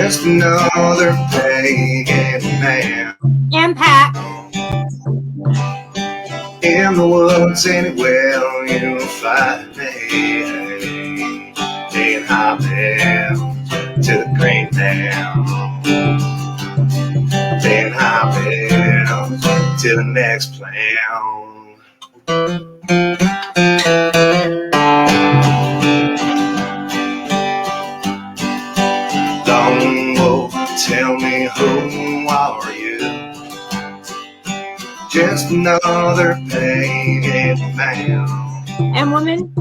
Just another pagan man. Impact. In the woods anywhere you'll find me. Being hopping to the green man. Being hopping to the next plan. Lone wolf, tell me who are you? Just another pagan man. And woman?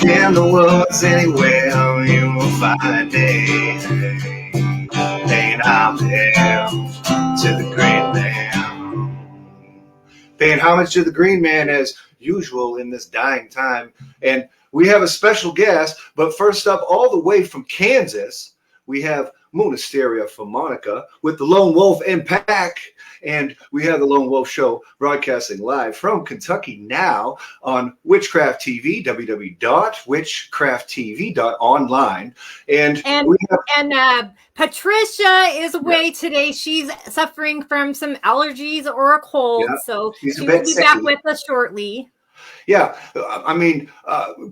In the woods anywhere you will find me. Paying homage to the green man. Paying homage to the green man as usual in this dying time. And we have a special guest, but first up, all the way from Kansas, we have Monasteria for Monica with the Lone Wolf and Pack. And we have the Lone Wolf Show broadcasting live from Kentucky now on Witchcraft TV, www.witchcrafttv.online. And Patricia is away today. She's suffering from some allergies or a cold, so she will be back with us shortly. Yeah, I mean,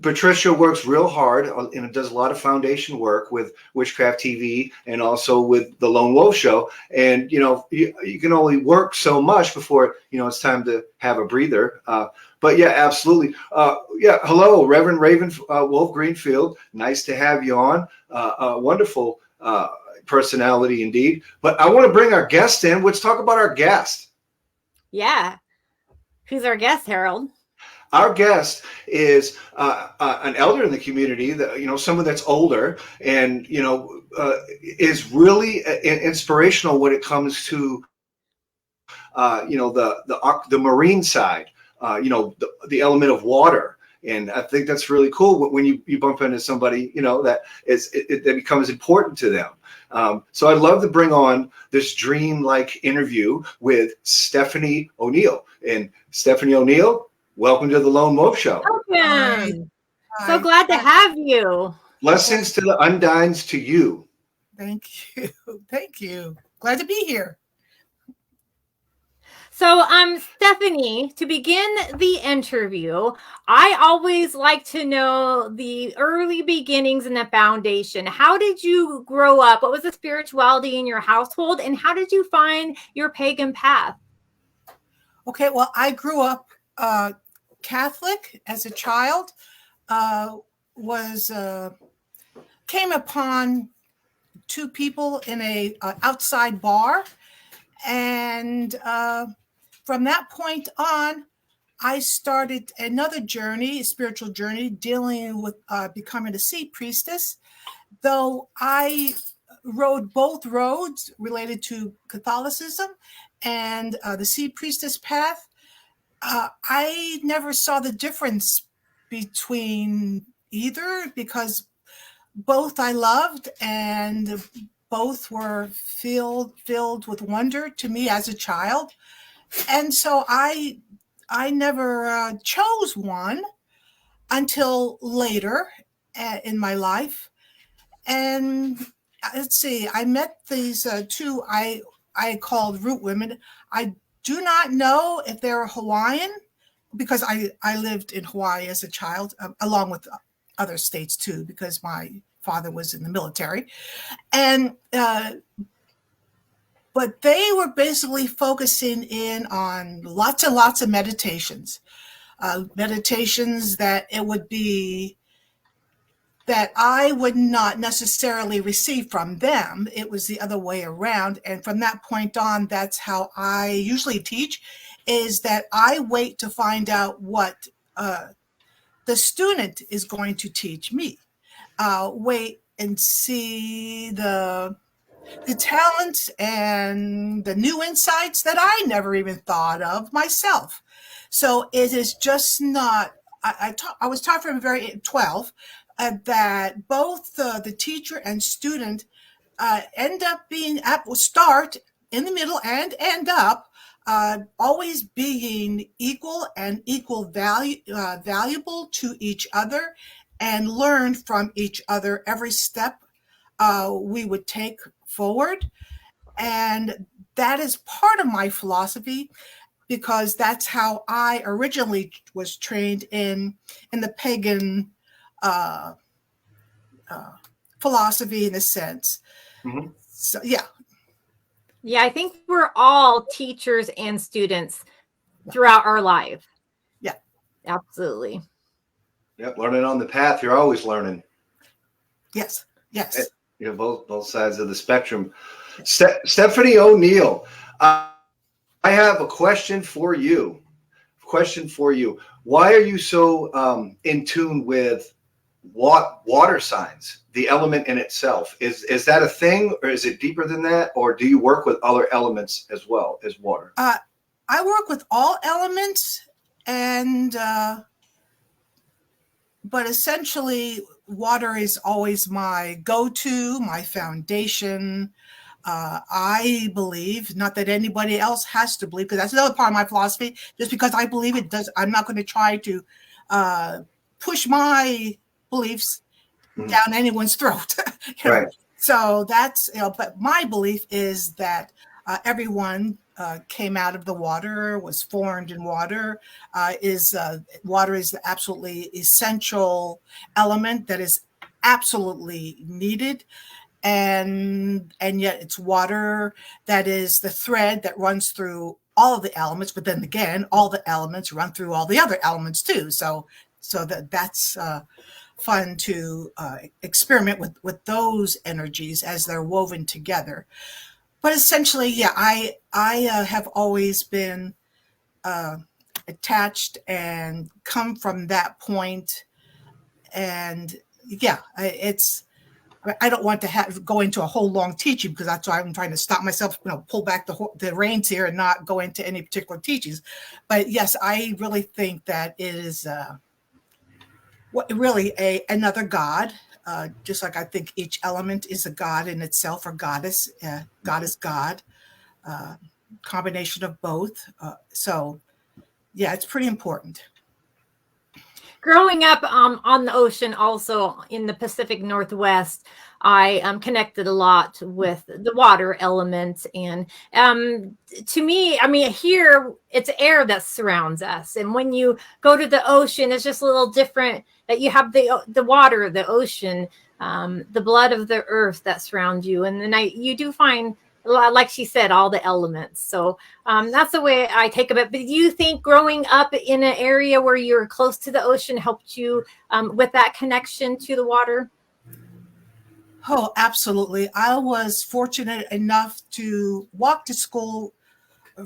Patricia works real hard and does a lot of foundation work with Witchcraft TV and also with the Lone Wolf Show. And, you know, you can only work so much before, you know, it's time to have a breather. But yeah, absolutely. Yeah, hello, Reverend Raven Wolf Greenfield. Nice to have you on. Wonderful personality indeed. But I want to bring our guest in. Let's talk about our guest. Yeah. Who's our guest, Harold? Our guest is an elder in the community, that, you know, someone that's older and, you know, is really inspirational when it comes to, you know, the marine side, you know, the element of water. And I think that's really cool when you bump into somebody, you know, that it becomes important to them. So I'd love to bring on this dream-like interview with Stephanie O'Neal. And Stephanie O'Neal, welcome to the Lone Wolf Show. Welcome. Hi. So glad to have you. Blessings to the Undines to you. Thank you. Thank you. Glad to be here. So, Stephanie, to begin the interview, I always like to know the early beginnings and the foundation. How did you grow up? What was the spirituality in your household? And how did you find your pagan path? Okay, well, I grew up Catholic as a child, came upon two people in a outside bar, and from that point on, I started another journey, a spiritual journey, dealing with becoming a Sea Priestess. Though I rode both roads related to Catholicism and the Sea Priestess Path, I never saw the difference between either, because both I loved and both were filled with wonder to me as a child. And so I never chose one until later in my life. And let's see, I met these two I called root women. I do not know if they're Hawaiian, because I lived in Hawaii as a child, along with other states too, because my father was in the military. And but they were basically focusing in on lots and lots of meditations that it would be that I would not necessarily receive from them. It was the other way around. And from that point on, that's how I usually teach, is that I wait to find out what the student is going to teach me. Wait and see the talents and the new insights that I never even thought of myself. So it is just not, I was taught from very 12, that both the teacher and student end up being start in the middle and end up always being equal and valuable to each other, and learn from each other every step we would take forward. And that is part of my philosophy, because that's how I originally was trained in the pagan philosophy, in a sense. Mm-hmm. So yeah. Yeah, I think we're all teachers and students throughout our life. Yeah. Absolutely. Yep, learning on the path. You're always learning. Yes. Yes. You know, both sides of the spectrum. Stephanie O'Neal, I have a question for you. Why are you so in tune with water signs, the element in itself? Is that a thing, or is it deeper than that, or do you work with other elements as well as water? I work with all elements, and but essentially, water is always my go-to, my foundation. I believe, not that anybody else has to believe, because that's another part of my philosophy. Just because I believe it does, I'm not going to try to push my beliefs down anyone's throat. Right. So that's, but my belief is that everyone came out of the water, was formed in water. Water is the absolutely essential element that is absolutely needed. And yet it's water that is the thread that runs through all of the elements. But then again, all the elements run through all the other elements too. So that's fun to experiment with those energies as they're woven together. But essentially, yeah, I have always been attached and come from that point. And yeah, I don't want to go into a whole long teaching, because that's why I'm trying to stop myself, pull back the reins here and not go into any particular teachings. But yes, I really think that it is really another God, just like I think each element is a god in itself, or goddess. God is God, combination of both. So yeah, it's pretty important. Growing up on the ocean, also in the Pacific Northwest, I connected a lot with the water element. And to me, I mean, here it's air that surrounds us. And when you go to the ocean, it's just a little different, that you have the water, the ocean, the blood of the earth that surrounds you. And then you do find, like she said, all the elements. So that's the way I take it. But do you think growing up in an area where you're close to the ocean helped you with that connection to the water? Oh, absolutely. I was fortunate enough to walk to school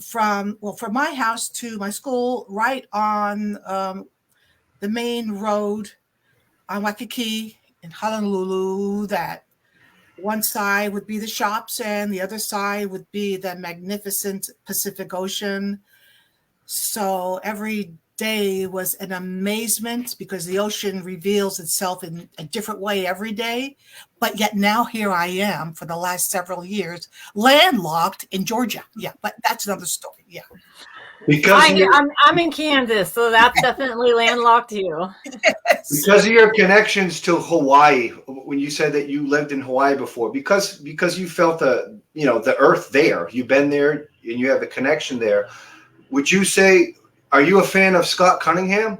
from my house to my school right on the main road on Waikiki in Honolulu. That one side would be the shops and the other side would be the magnificent Pacific Ocean. So every day was an amazement, because the ocean reveals itself in a different way every day. But yet now here I am for the last several years, landlocked in Georgia. Yeah, but that's another story. Yeah. Because I'm in Kansas, so that's definitely landlocked too. Yes. Because of your connections to Hawaii, when you said that you lived in Hawaii before, because you felt the earth there, you've been there and you have a connection there. Would you say, are you a fan of Scott Cunningham?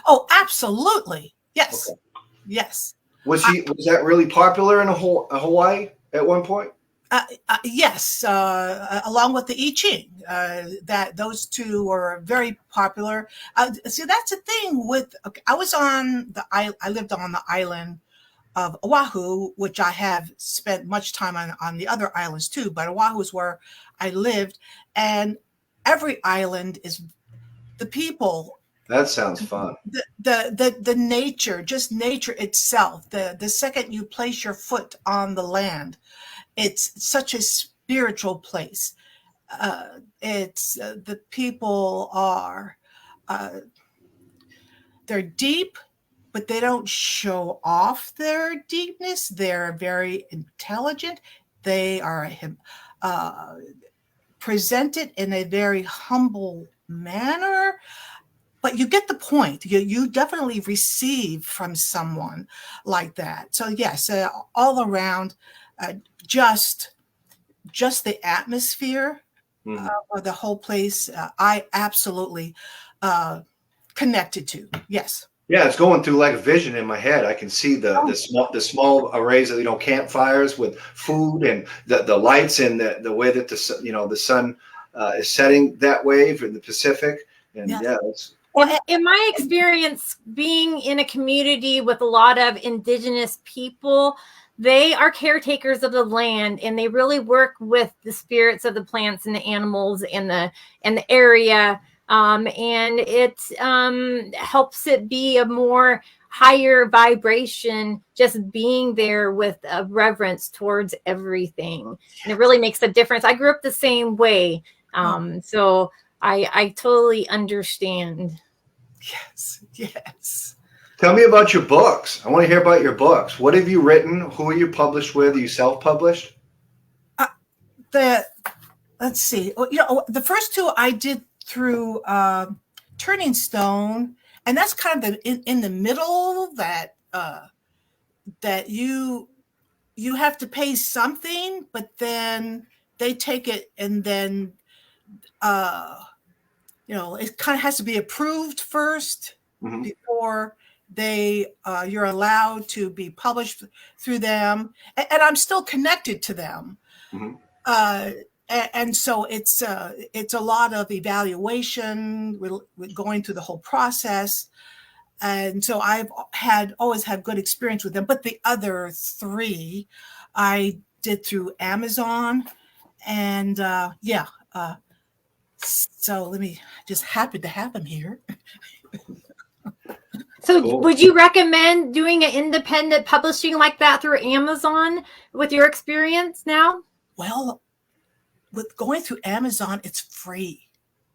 Oh, absolutely. Yes. Okay. Yes. Was that really popular in Hawaii at one point? Yes, along with the I Ching, that those two were very popular. See, that's the thing with. Okay, I lived on the island of Oahu, which I have spent much time on the other islands too. But Oahu is where I lived, and every island is the people. That sounds fun. The nature, just nature itself. The second you place your foot on the land, it's such a spiritual place. It's the people are they're deep, but they don't show off their deepness. They're very intelligent. They are presented in a very humble manner, but you get the point. You definitely receive from someone like that. So yes, all around, just the atmosphere of the whole place, I absolutely connected to. Yes. Yeah, it's going through like a vision in my head. I can see the small arrays of campfires with food and the lights and the way that the sun is setting that way for the Pacific. And Yes. yeah, it's In my experience, being in a community with a lot of indigenous people, they are caretakers of the land, and they really work with the spirits of the plants and the animals in the area, and it helps it be a more higher vibration, just being there with a reverence towards everything, and it really makes a difference. I grew up the same way, so I totally understand. Yes. Yes. Tell me about your books. I want to hear about your books. What have you written? Who are you published with? Are you self-published? Let's see. The first two I did through Turning Stone, and that's kind of in the middle that you have to pay something, but then they take it, and then it kind of has to be approved first before you're allowed to be published through them, and I'm still connected to them. And so it's a lot of evaluation. We're going through the whole process, and so I've always had good experience with them. But the other three, I did through Amazon, and so let me just happy to have them here. So Cool. Would you recommend doing an independent publishing like that through Amazon with your experience now? Well, with going through Amazon, it's free.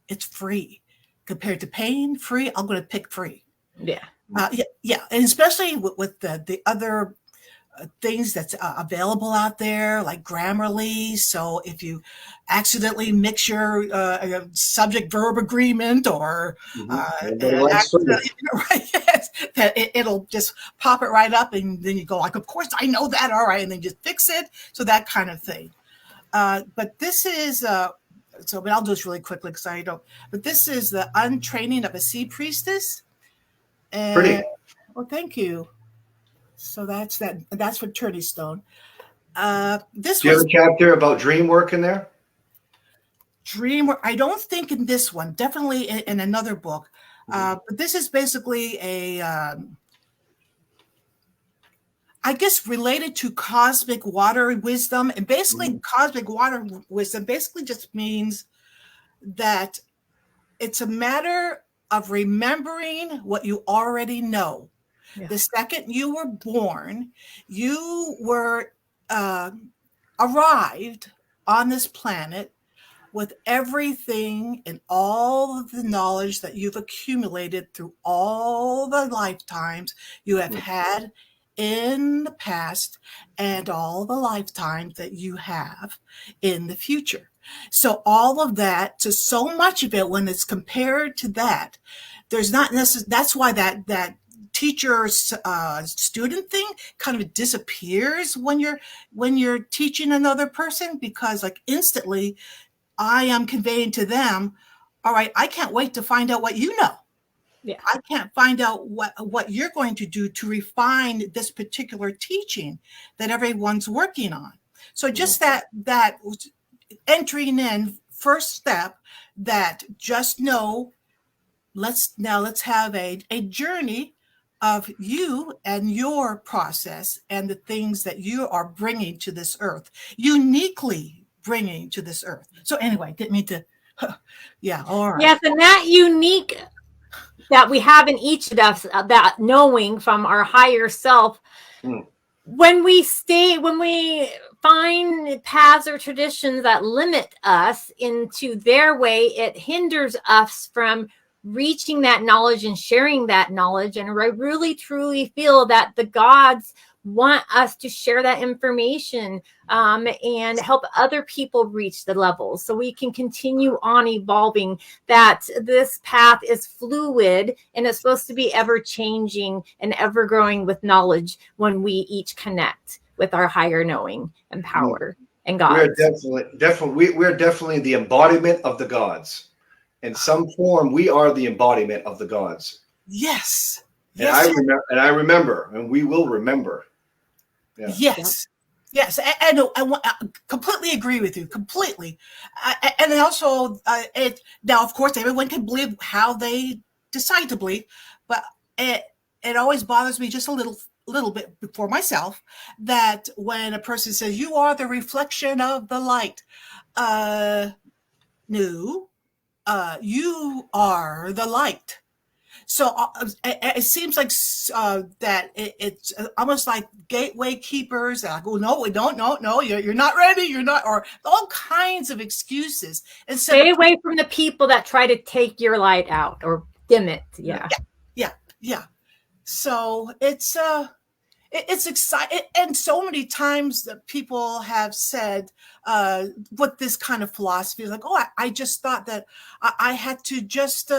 It's free compared to paying free. I'm going to pick free. Yeah. Yeah. And especially with the other things that's available out there, like Grammarly. So if you accidentally mix your subject-verb agreement or it'll just pop it right up, and then you go like, of course I know that, all right, and then just fix it. So that kind of thing. But this is but I'll do this really quickly because I don't. But this is the Untraining of a Sea Priestess. And, Pretty. Well, thank you. So that's that. That's for Turning Stone. Do you have a chapter about dream work in there? Dream work. I don't think in this one. Definitely in another book. But this is basically I guess related to cosmic water wisdom, and basically cosmic water wisdom basically just means that it's a matter of remembering what you already know. Yeah. The second you were born, you were arrived on this planet with everything and all of the knowledge that you've accumulated through all the lifetimes you have had in the past and all the lifetimes that you have in the future. So all of that, so much of it, when it's compared to that, there's not necessarily, that's why that teacher student thing kind of disappears when you're teaching another person, because like instantly I am conveying to them, all right, I can't wait to find out what you know. Yeah. I can't find out what you're going to do to refine this particular teaching that everyone's working on. So just that entering in, first step, that just know, let's have a journey of you and your process and the things that you are bringing to this earth, uniquely bringing to this earth. So anyway, didn't mean to, yeah, all right. Yes, and that unique that we have in each of us, that knowing from our higher self, when we find paths or traditions that limit us into their way, it hinders us from reaching that knowledge and sharing that knowledge. And I really truly feel that the gods want us to share that information and help other people reach the levels so we can continue on evolving, that this path is fluid and it's supposed to be ever changing and ever growing with knowledge when we each connect with our higher knowing and power and God. We're definitely the embodiment of the gods. In some form, we are the embodiment of the gods. Yes. And I remember, and we will remember. Yeah. Yes. Yep. Yes. I completely agree with you. Completely. And also, now, of course, everyone can believe how they decide to believe, but it always bothers me just a little bit for myself that when a person says, you are the reflection of the light, no, you are the light. So it seems like that it's almost like gateway keepers. I go, no, no, you're not ready. You're not, or all kinds of excuses. And stay away from the people that try to take your light out or dim it. Yeah. So it's exciting, and so many times that people have said what this kind of philosophy is like. Oh, I just thought that I had to just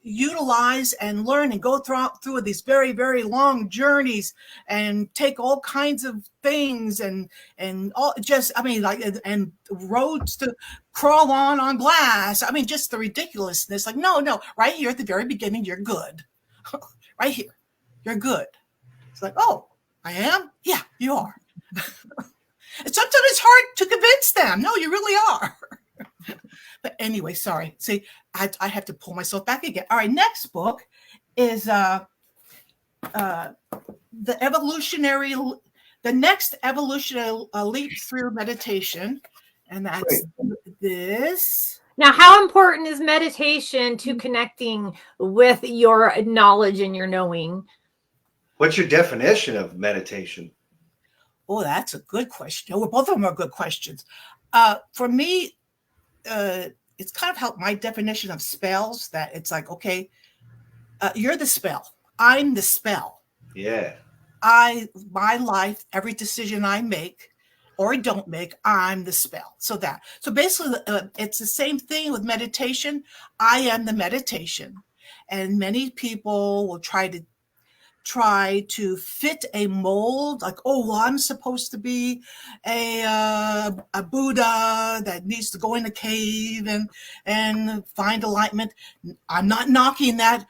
utilize and learn and go through these very, very long journeys and take all kinds of things and all just, I mean, like, and roads to crawl on glass. I mean, just the ridiculousness. Like, no, right here at the very beginning, you're good. Right here, you're good. It's like, oh, I am? Yeah, you are. And sometimes it's hard to convince them. No, you really are. But anyway, sorry. See, I have to pull myself back again. All right, next book is the next evolutionary leap through meditation. And that's this. Now, how important is meditation to connecting with your knowledge and your knowing? What's your definition of meditation? Oh, that's a good question. Well, both of them are good questions. For me, it's kind of helped my definition of spells, that it's like, okay, you're the spell. I'm the spell. Yeah. My life, every decision I make or don't make, I'm the spell. So basically, it's the same thing with meditation. I am the meditation. And many people will try to fit a mold, like, oh, well, I'm supposed to be a Buddha that needs to go in a cave and find enlightenment. I'm not knocking that.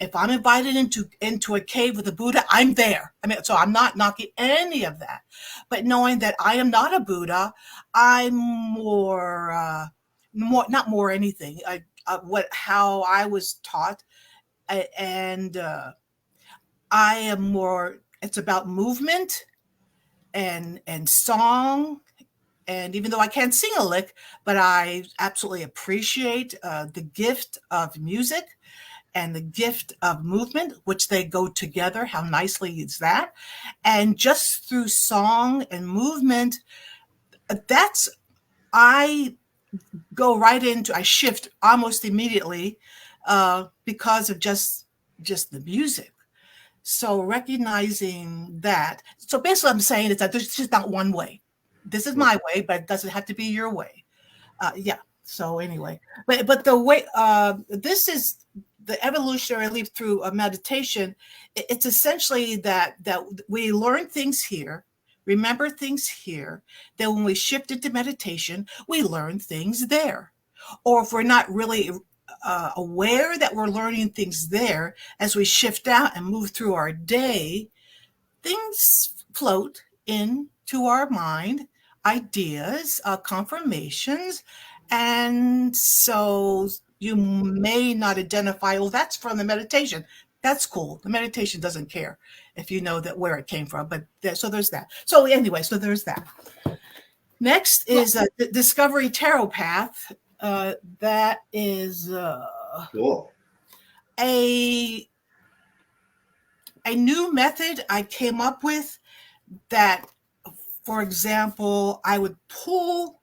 If I'm invited into a cave with a Buddha, I'm there. I mean, so I'm not knocking any of that. But knowing that I am not a Buddha, I'm more not more anything. How I was taught, and I am more, it's about movement and song. And even though I can't sing a lick, but I absolutely appreciate the gift of music and the gift of movement, which they go together. How nicely is that? And just through song and movement, I go right into, I shift almost immediately because of just the music. So recognizing that. So basically I'm saying is that there's just not one way. This is my way, but it doesn't have to be your way. Yeah. So anyway, but the way, this is the evolutionary leap through a meditation. It's essentially that we learn things here, remember things here. Then when we shift into meditation, we learn things there. Or if we're not really aware that we're learning things there, as we shift out and move through our day, things float into our mind, ideas, confirmations. And so you may not identify, well, that's from the meditation. That's cool. The meditation doesn't care if you know that where it came from. But so there's that. So anyway, so there's that. Next is the Discovery Tarot Path. That is Cool. A new method I came up with that, for example, I would pull,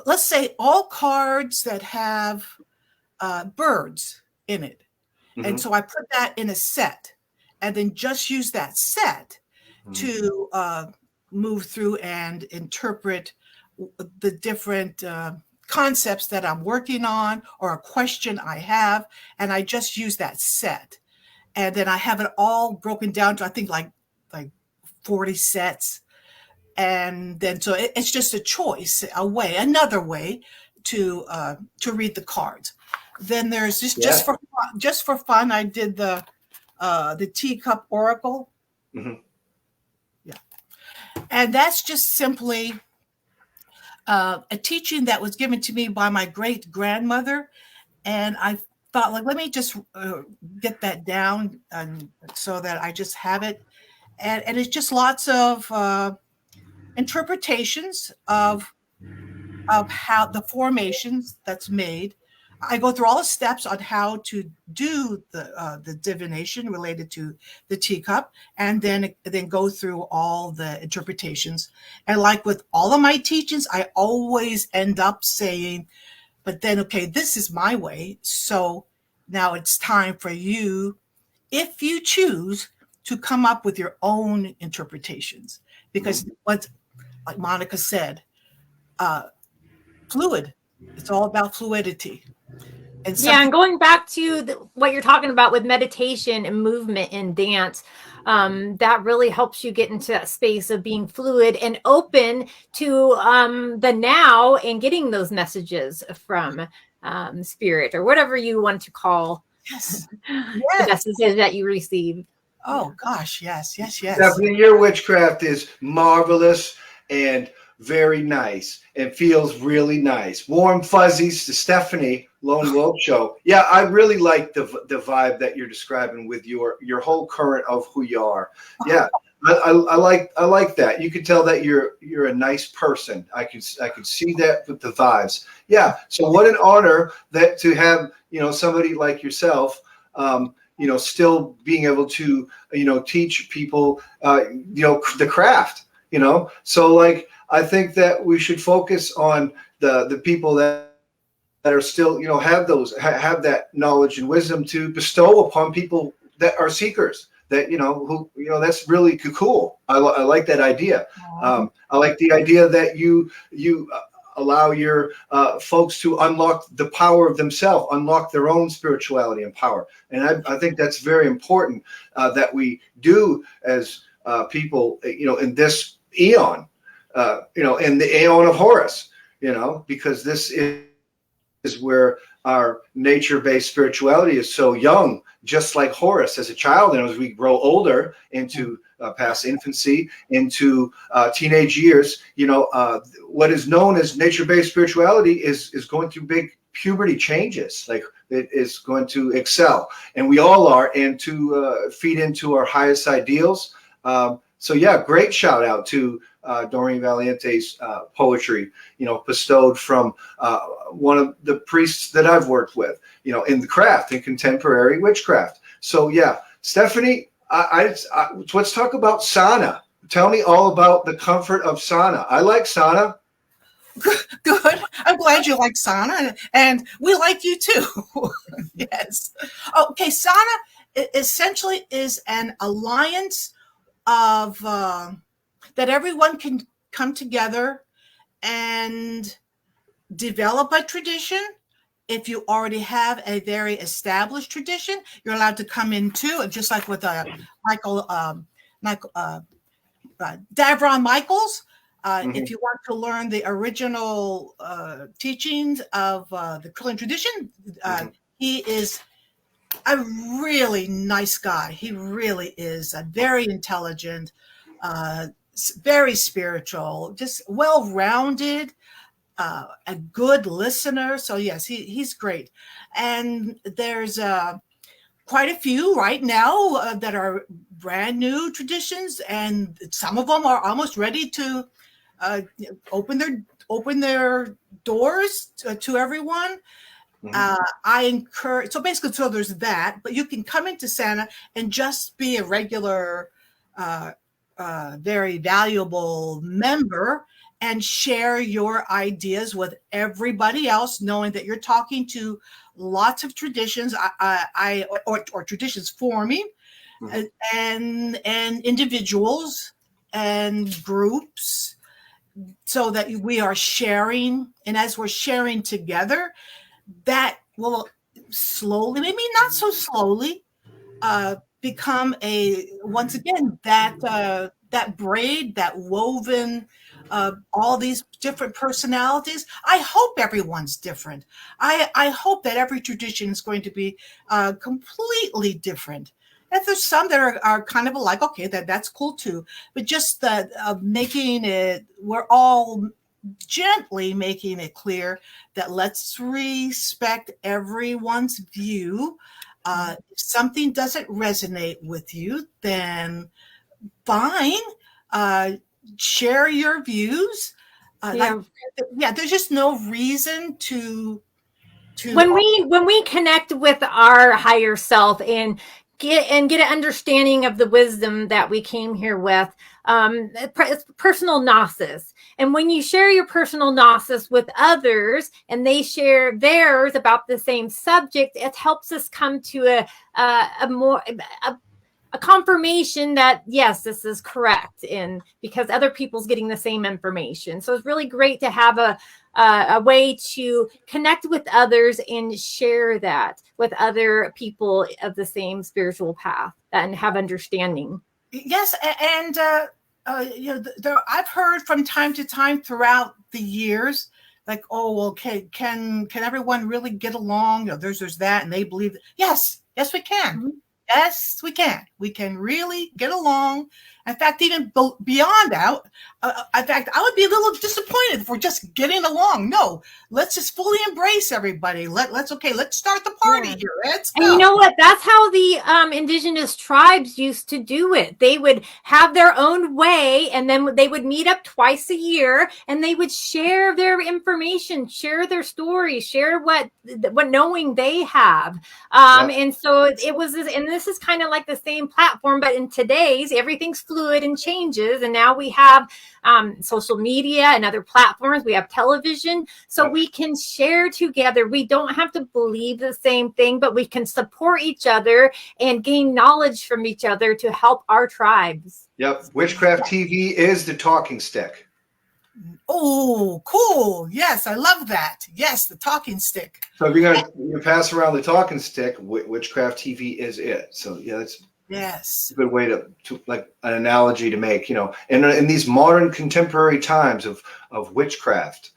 let's say, all cards that have birds in it. Mm-hmm. And so I put that in a set. and then just use that set to move through and interpret the different concepts that I'm working on or a question I have, and I just use that set. And then I have it all broken down to, I think, like 40 sets. And then so it's just a choice, another way to read the cards. Then there's just for fun, I did the teacup oracle. Mm-hmm. Yeah, and that's just simply a teaching that was given to me by my great grandmother, and I thought, like, let me just get that down, and so that I just have it, and it's just lots of interpretations of how the formations that's made. I go through all the steps on how to do the divination related to the teacup, and then go through all the interpretations. And like with all of my teachings, I always end up saying, but then, okay, this is my way. So now it's time for you, if you choose, to come up with your own interpretations. Because what's, like Monica said, fluid. It's all about fluidity. And and going back to what you're talking about with meditation and movement and dance, that really helps you get into that space of being fluid and open to the now and getting those messages from spirit or whatever you want to call the messages that you receive. Oh gosh, yes. Stephanie, your witchcraft is marvelous and very nice and feels really nice. Warm fuzzies to Stephanie, Lone Wolf Show. Yeah, I really like the vibe that you're describing with your whole current of who you are. Yeah, I like that. You can tell that you're a nice person. I could see that with the vibes. Yeah. So what an honor that to have somebody like yourself. Still being able to teach people the craft. So like I think that we should focus on the people that are still have that knowledge and wisdom to bestow upon people that are seekers. That who that's really cool. I like that idea. I like the idea that you allow your folks to unlock the power of themselves, unlock their own spirituality and power. And I think that's very important that we do as people, in this eon, in the aeon of Horus, because this is where our nature-based spirituality is so young, just like Horus as a child. And as we grow older into past infancy, into teenage years, what is known as nature-based spirituality is going through big puberty changes. Like it is going to excel, and we all are, and to feed into our highest ideals. So yeah, great shout out to Doreen Valiente's poetry, bestowed from one of the priests that I've worked with, in the craft, in contemporary witchcraft. So yeah, Stephanie, let's talk about sauna. Tell me all about the comfort of sauna. I like sauna. Good. I'm glad you like sauna, and we like you too. Yes. Okay, sauna essentially is an alliance of that everyone can come together and develop a tradition. If you already have a very established tradition, you're allowed to come in too, just like with Davron Michaels. If you want to learn the original teachings of the Krillin tradition, he is a really nice guy. He really is very intelligent, very spiritual, just well-rounded, a good listener. So yes, he's great. And there's quite a few right now that are brand new traditions, and some of them are almost ready to open their doors to everyone. I encourage, so basically, so there's that, but you can come into Santa and just be a regular, very valuable member and share your ideas with everybody else, knowing that you're talking to lots of traditions, or traditions forming, and individuals and groups, so that we are sharing. And as we're sharing together, that will slowly, maybe not so slowly, become once again, that braid, that woven, all these different personalities. I hope everyone's different. I hope that every tradition is going to be completely different. If there's some that are kind of alike, okay, that's cool too. But just that making it, we're all gently making it clear that let's respect everyone's view. If something doesn't resonate with you, then fine. Share your views. There's just no reason to when we connect with our higher self and get an understanding of the wisdom that we came here with. It's personal gnosis. And when you share your personal gnosis with others and they share theirs about the same subject, it helps us come to a confirmation that yes, this is correct, and because other people's getting the same information. So it's really great to have a way to connect with others and share that with other people of the same spiritual path and have understanding. Yes, and I've heard from time to time throughout the years, like, oh, okay, can everyone really get along? There's that, and they believe that. Yes, we can. Mm-hmm. Yes, we can. We can really get along. In fact, even beyond that, in fact, I would be a little disappointed if we're just getting along. No, let's just fully embrace everybody. Let's start the party here. Let's go. And you know what? That's how the indigenous tribes used to do it. They would have their own way, and then they would meet up twice a year, and they would share their information, share their stories, share what knowing they have. And so it was, and this is kind of like the same platform, but in today's, everything's fluid and changes. And now we have social media and other platforms. We have television, so we can share together. We don't have to believe the same thing, but we can support each other and gain knowledge from each other to help our tribes. Yep. Witchcraft TV is the talking stick. Oh, cool. Yes, I love that. Yes, the talking stick. So if you're going to pass around the talking stick, Witchcraft TV is it. So yeah, that's a good way to like an analogy to make, in these modern contemporary times of witchcraft,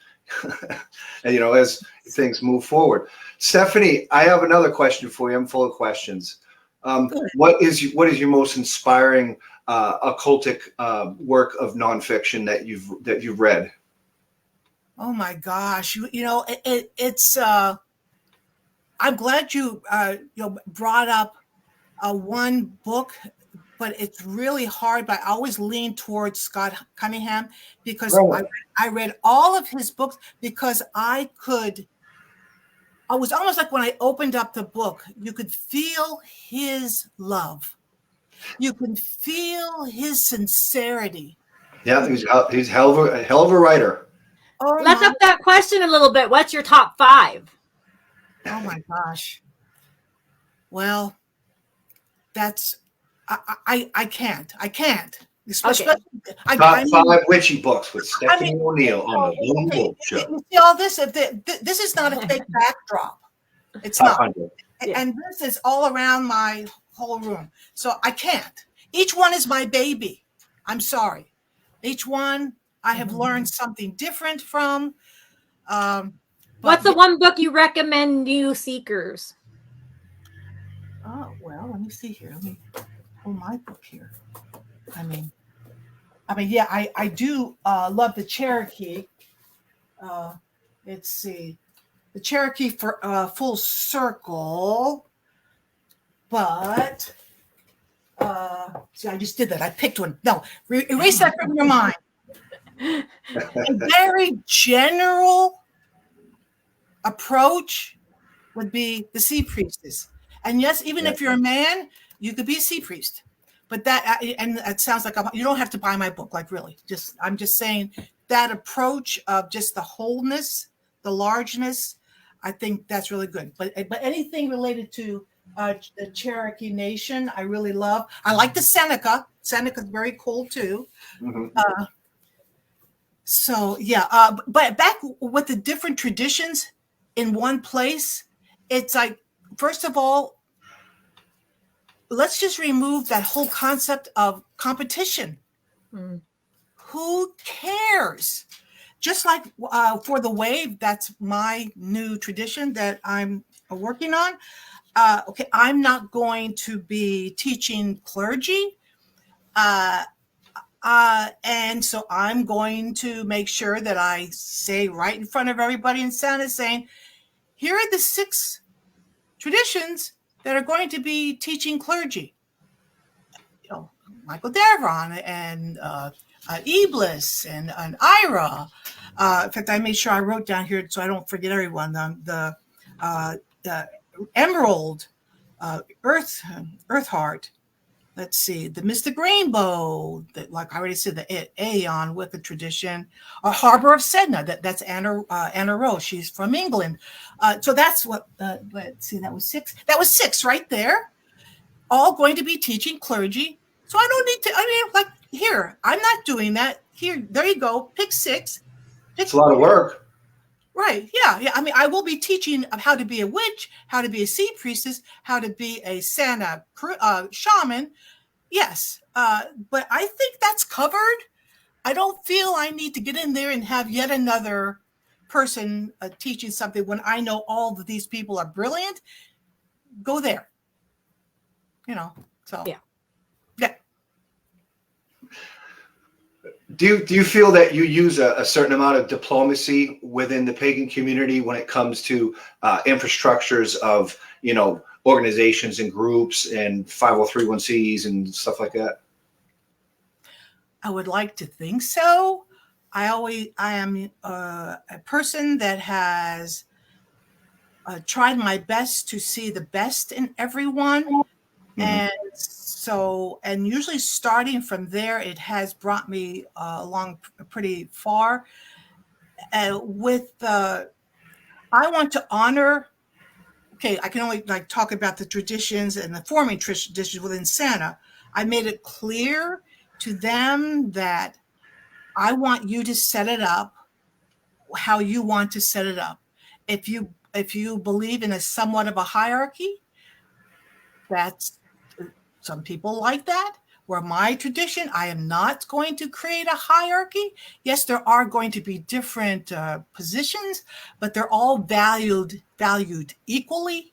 and as things move forward. Stephanie, I have another question for you. I'm full of questions. What is your most inspiring occultic work of nonfiction that you've read? Oh my gosh, it's. I'm glad you brought up one book, but it's really hard. But I always lean towards Scott Cunningham because I read all of his books because I was almost like when I opened up the book, you could feel his love. You can feel his sincerity. Yeah, he's hell of a writer. Let's up that question a little bit. What's your top 5? Oh my gosh. Well, that's I can't. Especially, okay. Top 5 witchy books with Stephanie O'Neal on the Lone Wolf Show. You see all this? This is not a fake backdrop. It's not. And this is all around my whole room. So I can't. Each one is my baby. I'm sorry. Each one I have learned something different from. What's the one book you recommend new seekers? Oh, well, let me see here. Let me pull my book here. I mean, yeah, I do love the Cherokee. Let's see. The Cherokee for Full Circle. But, see, I just did that. I picked one. No, erase that from your mind. A very general approach would be the Sea Priestess. And yes, even if you're a man, you could be a Sea Priest. But and it sounds like you don't have to buy my book, like really. I'm just saying that approach of just the wholeness, the largeness, I think that's really good. But anything related to the Cherokee Nation. I really love. I like the Seneca. Seneca's very cool too. Mm-hmm. So yeah, but back with the different traditions in one place, it's like, first of all, let's just remove that whole concept of competition. Mm. Who cares? Just like for the wave, that's my new tradition that I'm working on. Okay, I'm not going to be teaching clergy. And so I'm going to make sure that I say right in front of everybody in Santa, saying, here are the 6 traditions that are going to be teaching clergy. You know, Michael Davron and Iblis and Ira. In fact, I made sure I wrote down here so I don't forget everyone. The Emerald, Earthheart. Let's see, the Mystic Rainbow, that, like I already said, the Aeon Wicca tradition, Harbor of Sedna, that's Anna Rose. She's from England. So that's what, let's see, that was 6. That was 6 right there. All going to be teaching clergy. So I don't need to, I mean, like, here, I'm not doing that. Here, there you go. Pick 6. It's a lot of work. Right. Yeah. I mean, I will be teaching how to be a witch, how to be a sea priestess, how to be a Santa shaman. Yes. But I think that's covered. I don't feel I need to get in there and have yet another person teaching something when I know all of these people are brilliant. Go there. So. Yeah. Yeah. Do you feel that you use a certain amount of diplomacy within the pagan community when it comes to infrastructures of, organizations and groups and 503(c)s and stuff like that? I would like to think so. I am a person that has tried my best to see the best in everyone. Mm-hmm. And usually starting from there, it has brought me along pretty far. I want to honor. Okay, I can only talk about the traditions and the forming traditions within Santa. I made it clear to them that I want you to set it up how you want to set it up. If you believe in a somewhat of a hierarchy, that's, some people like that. Where my tradition, I am not going to create a hierarchy. Yes, there are going to be different positions, but they're all valued equally.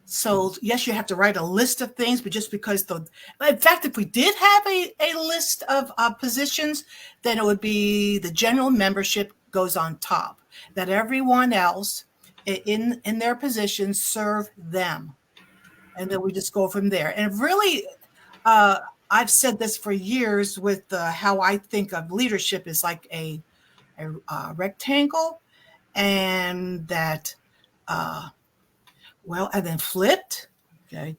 So yes, you have to write a list of things, but just because in fact, if we did have a list of positions, then it would be the general membership goes on top, that everyone else in their positions serve them. And then we just go from there. And really, I've said this for years with how I think of leadership is like a rectangle, and that, and then flipped. Okay.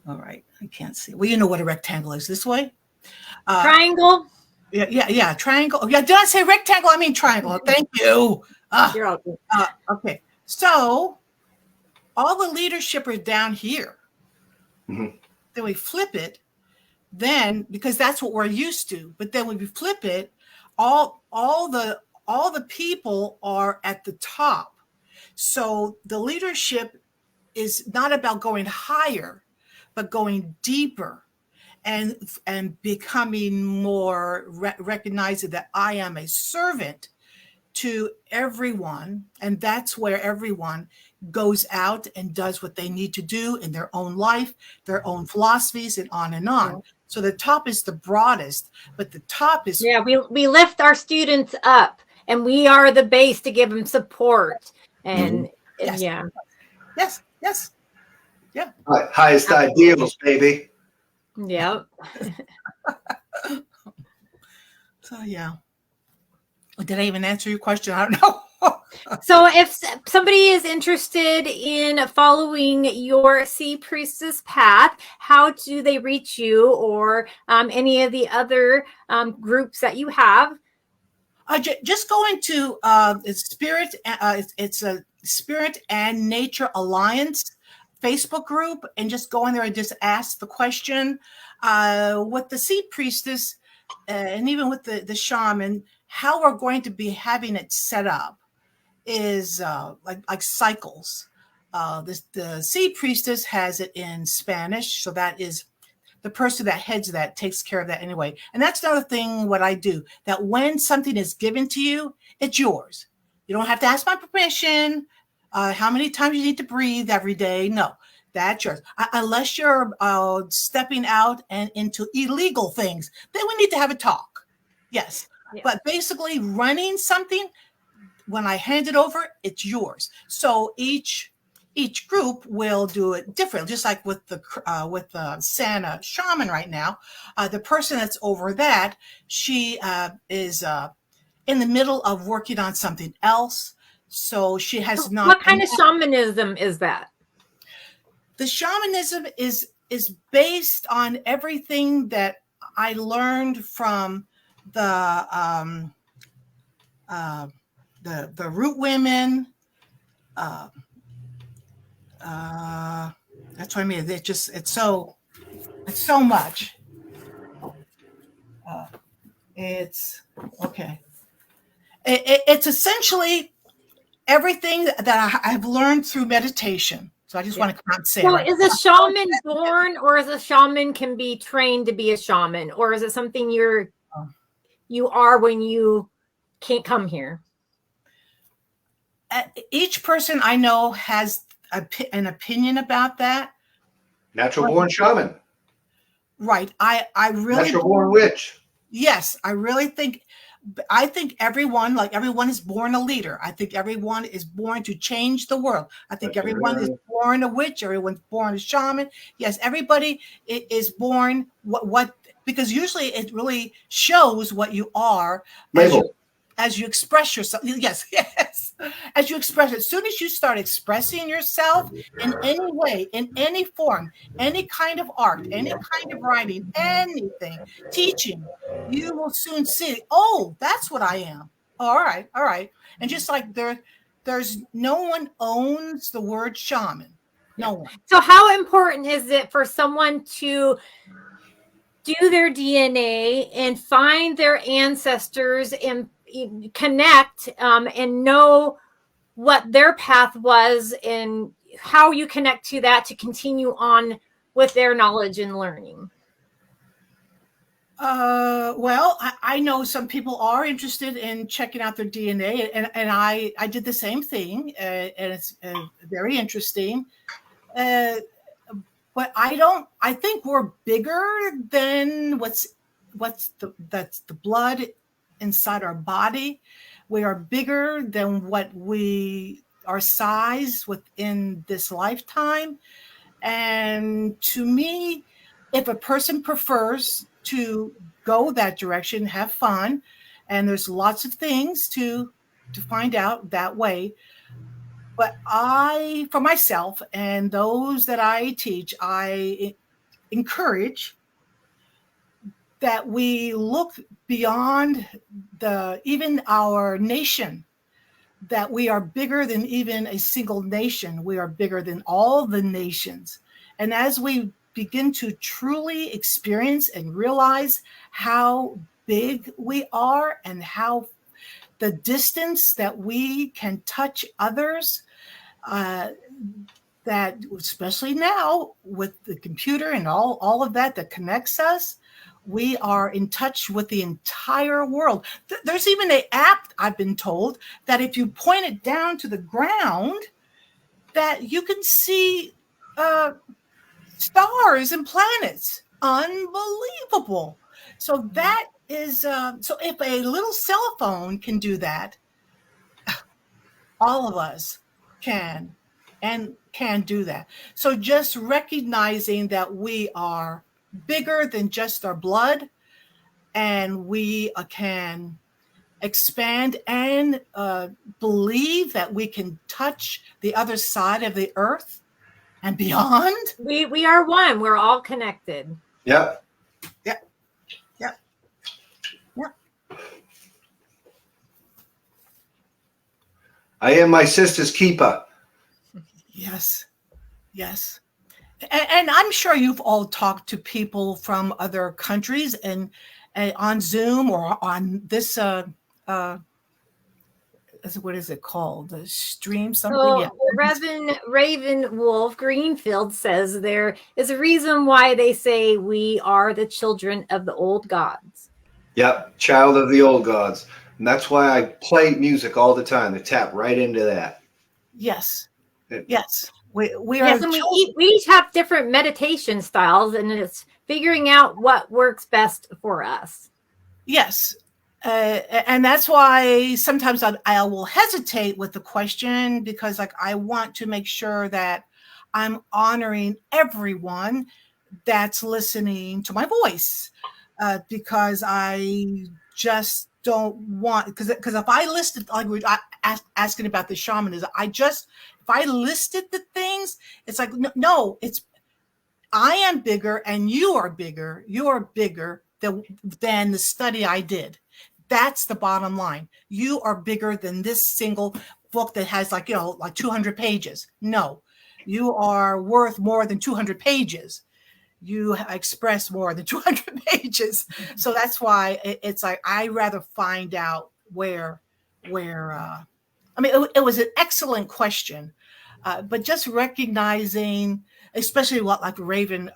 All right. I can't see. Well, you know what a rectangle is. This way. Triangle. Yeah. Triangle. Yeah. Did I say rectangle? I mean triangle. Thank you. You're all good. Okay. So all the leadership are down here. Mm-hmm. Then we flip it. Then, because that's what we're used to, but then when we flip it, all the people are at the top. So the leadership is not about going higher, but going deeper and becoming more recognizing that I am a servant to everyone. And that's where everyone goes out and does what they need to do in their own life, their own philosophies, and on and on. So the top is the broadest, but the top is... Yeah, we lift our students up, and we are the base to give them support. And, yes. Yeah. Yes. Yeah. Highest ideals, baby. Yep. So, yeah. Did I even answer your question? I don't know. So if somebody is interested in following your Sea Priestess Path, how do they reach you, or any of the other groups that you have? Just go into Spirit. It's a Spirit and Nature Alliance Facebook group and just go in there and just ask the question. With the Sea Priestess and even with the shaman, how we're going to be having it set up is like cycles. The Sea Priestess has it in Spanish, so that is the person that heads that takes care of that anyway. And that's another thing what I do, that when something is given to you, it's yours. You don't have to ask my permission, how many times you need to breathe every day. No, that's yours. Unless you're stepping out and into illegal things, then we need to have a talk. Yes. Yeah. But basically running something, when I hand it over, it's yours. So each group will do it different, just like with the Santa shaman right now. The person that's over that, she is in the middle of working on something else. So she has not. What kind of shamanism is that? The shamanism is based on everything that I learned from the root women. That's what I mean. It's so much. It's okay. It's essentially everything that I've learned through meditation. So I just want to come out and say. So is a shaman born, or is a shaman can be trained to be a shaman, or is it something you are when you can't come here? Each person I know has an opinion about that. Natural born shaman. Right. I really natural born witch. Yes, I think everyone is born a leader. I think everyone is born to change the world. I think everyone is born a witch. Everyone's born a shaman. Yes, everybody is born what because usually it really shows what you are as you express yourself. Yes. As you express it. As soon as you start expressing yourself in any way, in any form, any kind of art, any kind of writing, anything, teaching, you will soon see, oh, that's what I am. All right. And just like there's no one owns the word shaman. No one. So how important is it for someone to do their DNA and find their ancestors and connect and know what their path was and how you connect to that to continue on with their knowledge and learning? Well, I know some people are interested in checking out their DNA, and I did the same thing, and it's very interesting. But I think we're bigger than that's the blood inside our body. We are bigger than our size within this lifetime. And to me, if a person prefers to go that direction, have fun, and there's lots of things to find out that way. But for myself and those that I teach, I encourage that we look beyond even our nation, that we are bigger than even a single nation. We are bigger than all the nations. And as we begin to truly experience and realize how big we are and how the distance that we can touch others, that especially now with the computer and all of that connects us, we are in touch with the entire world. There's even an app, I've been told, that if you point it down to the ground, that you can see stars and planets. Unbelievable. So that is, so if a little cell phone can do that, all of us can do that. So just recognizing that we are bigger than just our blood, and we can expand and believe that we can touch the other side of the earth and beyond. We are one. We're all connected. Yep. I am my sister's keeper. Yes. Yes. And I'm sure you've all talked to people from other countries and on Zoom or on this what is it called? The stream something? Yeah. So Reverend Raven Wolf Greenfield says there is a reason why they say we are the children of the old gods. Yep, child of the old gods. And that's why I play music all the time to tap right into that. Yes. It- Yes. We are Yes, and we each have different meditation styles, and it's figuring out what works best for us. Yes. And that's why sometimes I will hesitate with the question, because like I want to make sure that I'm honoring everyone that's listening to my voice, because I just don't want, because if I listed, like we asking about the shamanism, if I listed the things, it's like no, it's I am bigger and you are bigger. You are bigger than the study I did. That's the bottom line. You are bigger than this single book that has like 200 pages. No, you are worth more than 200 pages. You express more than 200 pages. So that's why it's like, I rather find out where, I mean, it was an excellent question, but just recognizing, especially what like Raven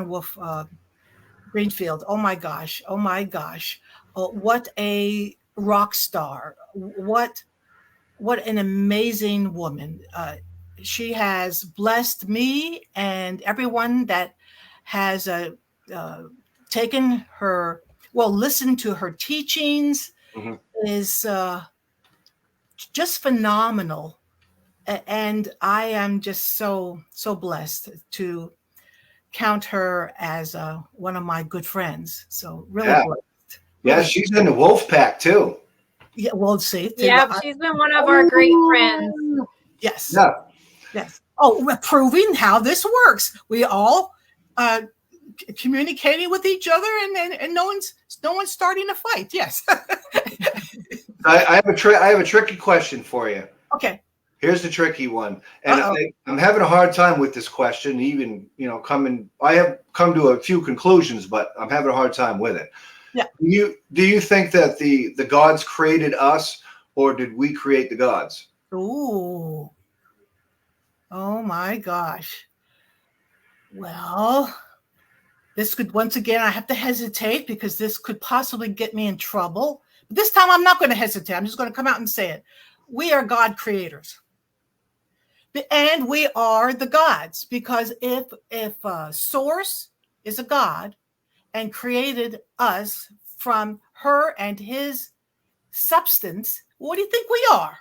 Wolf Greenfield. Oh my gosh. What a rock star. What an amazing woman. She has blessed me and everyone that has taken her, listened to her teachings. Mhm. Is just phenomenal. And I am just so blessed to count her as one of my good friends. So really Yeah. blessed. Yeah, Really. she's in the wolf pack too. Yeah, well, see. Yeah, she's been one of our great friends. Yes. Yeah. Yes. Oh, we're proving how this works. We all communicating with each other, and no one's starting a fight. Yes. I have a tricky question for you. Okay. Here's the tricky one, and I'm having a hard time with this question. Even I have come to a few conclusions, but I'm having a hard time with it. Yeah. Do you think that the gods created us, or did we create the gods? Ooh. Oh my gosh. Well, this could, once again, I have to hesitate because this could possibly get me in trouble. But this time I'm not going to hesitate. I'm just going to come out and say it. We are God creators. And we are the gods, because if Source is a God and created us from her and his substance, what do you think we are?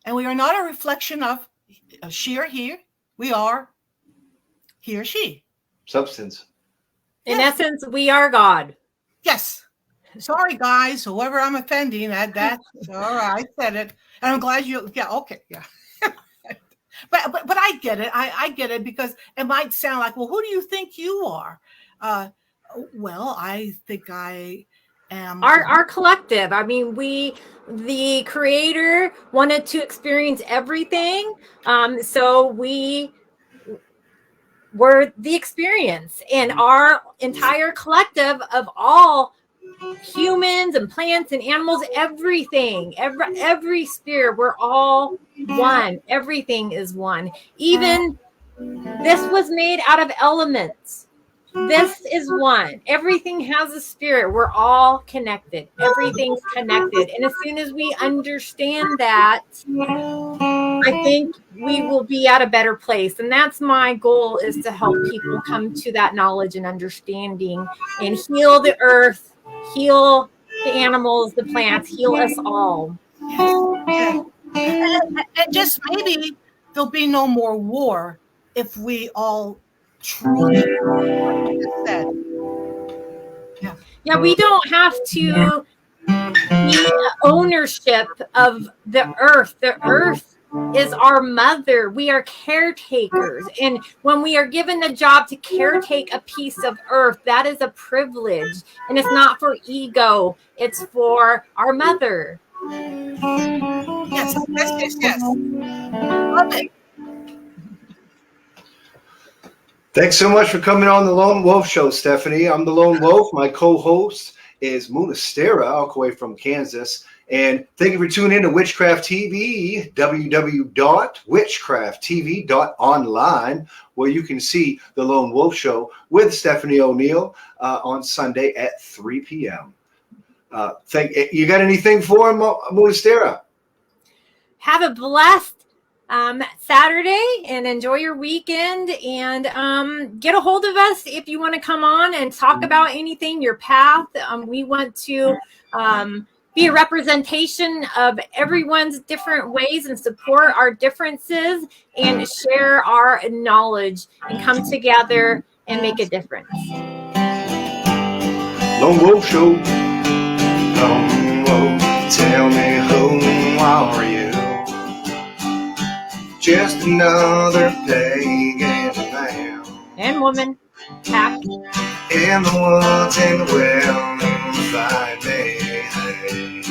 And we are not a reflection of she or he. We are he or she. Substance. In essence, we are God. Yes. Sorry, guys, whoever I'm offending, that's all right. I said it. And I'm glad okay. Yeah. But I get it. I get it, because it might sound like, well, who do you think you are? Well, I think I am Our collective. I mean, the creator wanted to experience everything. So we were the experience, and our entire collective of all humans and plants and animals, everything, every spirit, we're all one. Everything is one. Even this was made out of elements. This is one. Everything has a spirit. We're all connected. Everything's connected. And as soon as we understand that, I think we will be at a better place. And that's my goal, is to help people come to that knowledge and understanding and heal the earth, heal the animals, the plants, heal us all. Yes. And just maybe there'll be no more war if we all truly said. Yeah, we don't have to be ownership of the earth. The earth is our mother. We are caretakers. And when we are given the job to caretake a piece of earth, that is a privilege. And it's not for ego, it's for our mother. Yes. Yes, yes, yes, yes. Love it. Thanks so much for coming on the Lone Wolf Show, Stephanie. I'm the Lone Wolf. My co-host is Munistera, all the way from Kansas. And thank you for tuning in to Witchcraft TV, www.witchcrafttv.online, where you can see the Lone Wolf Show with Stephanie O'Neal on Sunday at 3 p.m. You got anything for him, Munistera? Have a blessed Saturday and enjoy your weekend, and get a hold of us if you want to come on and talk about anything, your path. We want to be a representation of everyone's different ways and support our differences and share our knowledge and come together and make a difference. Lone Wolf Show. Lone Wolf, tell me who are you? Just another pagan man. And woman. Pack. In the woods and the well, find me. Hey.